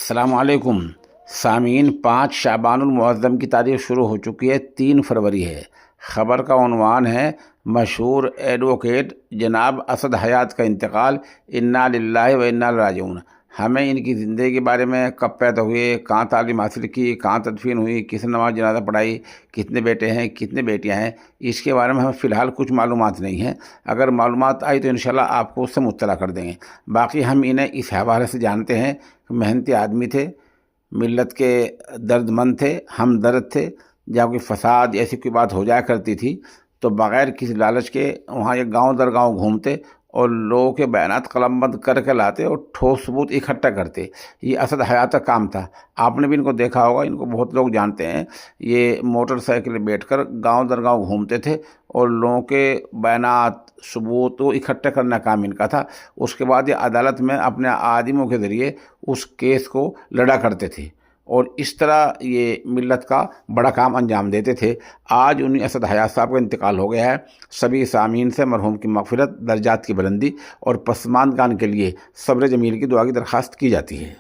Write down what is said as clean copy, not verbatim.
السلام علیکم سامعین، 5 شعبان المعظم کی تاریخ شروع ہو چکی ہے، 3 فروری ہے۔ خبر کا عنوان ہے مشہور ایڈوکیٹ جناب اسد حیات کا انتقال، انا للہ و انا الیہ راجعون۔ ہمیں ان کی زندگی کے بارے میں، کب پیدا ہوئے، کہاں تعلیم حاصل کی، کہاں تدفین ہوئی، کس نے نماز جنازہ پڑھائی، کتنے بیٹے ہیں، کتنے بیٹیاں ہیں، اس کے بارے میں ہمیں فی الحال کچھ معلومات نہیں ہیں۔ اگر معلومات آئی تو انشاءاللہ آپ کو اس سے مطلع کر دیں گے۔ باقی ہم انہیں اس حوالے سے جانتے ہیں کہ محنتی آدمی تھے، ملت کے درد مند تھے، ہمدرد تھے۔ جہاں کوئی فساد ایسی کوئی بات ہو جایا کرتی تھی تو بغیر کسی لالچ کے وہاں یہ گاؤں در گاؤں گھومتے اور لوگوں کے بیانات قلم بند کر کے لاتے اور ٹھوس ثبوت اکٹھا کرتے۔ یہ اسد حیات کا کام تھا۔ آپ نے بھی ان کو دیکھا ہوگا، ان کو بہت لوگ جانتے ہیں۔ یہ موٹر سائیکل بیٹھ کر گاؤں در گاؤں گھومتے تھے اور لوگوں کے بیانات ثبوت وہ اکٹھا کرنا کام ان کا تھا۔ اس کے بعد یہ عدالت میں اپنے آدمیوں کے ذریعے اس کیس کو لڑا کرتے تھے اور اس طرح یہ ملت کا بڑا کام انجام دیتے تھے۔ آج انہیں اسد حیات صاحب کا انتقال ہو گیا ہے۔ سبھی سامعین سے مرحوم کی مغفرت، درجات کی بلندی اور پسماندگان کے لیے صبر جمیل کی دعا کی درخواست کی جاتی ہے۔